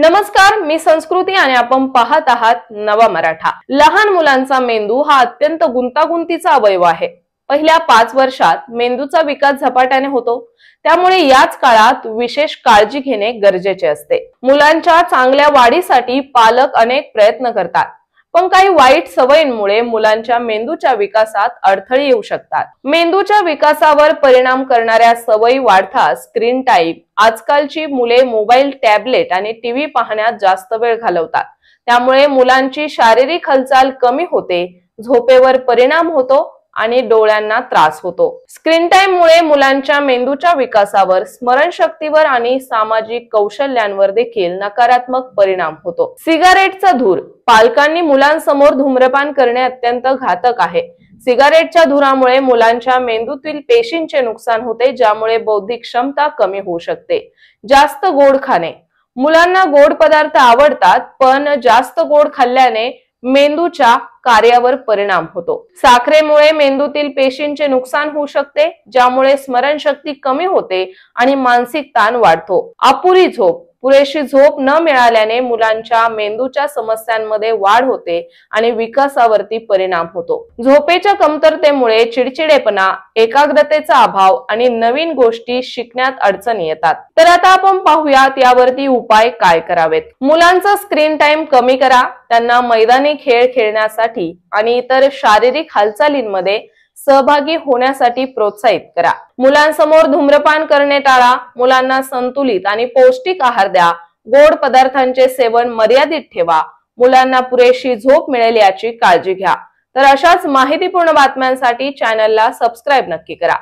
नमस्कार, मी संस्कृती आणि आपण पाहत आहात नवा मराठा। लहान मुलांचा मेंदू हा अत्यंत गुंतागुंतीचा अवयव आहे। पहिल्या 5 वर्षात मेंदूचा विकास झपाट्याने होतो, त्यामुळे याच काळात विशेष काळजी घेणे गरजेचे असते। मुलांच्या चांगल्या वाढीसाठी पालक अनेक प्रयत्न करतात, पण काही वाईट सवयींमुळे मुलांच्या मेंदूच्या विकासात अडथळे येऊ शकतात। मेंदूच्या विकासावर परिणाम करणाऱ्या सवयी वाढतात स्क्रीन टाइम। आजकालची मुले मोबाईल, टॅबलेट आणि टीव्ही पाहण्यात जास्त वेळ घालवतात, त्यामुळे मुलांची शारीरिक हालचाल कमी होते, झोपेवर परिणाम होतो आणि डोळ्यांना त्रास होतो। स्क्रीन टाइम मुळे मुलांच्या मेंदूच्या विकासावर, स्मरणशक्तीवर आणि सामाजिक कौशल्यांवर देखील नकारात्मक परिणाम होतो। सिगारेटचा धूर। पालकांनी मुलांसमोर धूम्रपान करणे अत्यंत घातक आहे। सिगारेटच्या धुरामुळे मुलांच्या मेंदूतील पेशींचे नुकसान होते, ज्यामुळे बौद्धिक क्षमता कमी होऊ शकते। जास्त गोड खाणे। मुलांना गोड पदार्थ आवडतात, पण जास्त गोड खाल्ल्याने मेंदूच्या कार्यावर परिणाम होतो। साखरेमुळे मेंदूतील पेशींचे नुकसान होऊ शकते, ज्यामुळे स्मरणशक्ती कमी होते आणि मानसिक ताण वाढतो। अपुरी झोप। पुरेशी झोप न मिळाल्याने मुलांच्या मेंदूच्या समस्यांमध्ये वाढ होते आणि विकासावरती परिणाम होतो। झोपेच्या कमतरतेमुळे चिडचिडेपणा, एकाग्रतेचा अभाव आणि नवीन गोष्टी शिकण्यात अडचणी येतात। तर आता आपण पाहूयात यावरती उपाय काय करावेत। मुलांचा स्क्रीन टाइम कमी करा, त्यांना मैदानी खेळ खेळण्यासाठी आणि इतर शारीरिक हालचालींमध्ये सहभागी होण्यासाठी प्रोत्साहित करा। मुलांसमोर धूम्रपान करणे टाळा। मुलांना संतुलित आणि पौष्टिक आहार द्या। गोड पदार्थांचे सेवन मर्यादित ठेवा। मुलांना पुरेशी झोप मिळेल याची काळजी घ्या। तर अशाच माहितीपूर्ण बातम्यांसाठी चॅनलला सबस्क्राइब नक्की करा।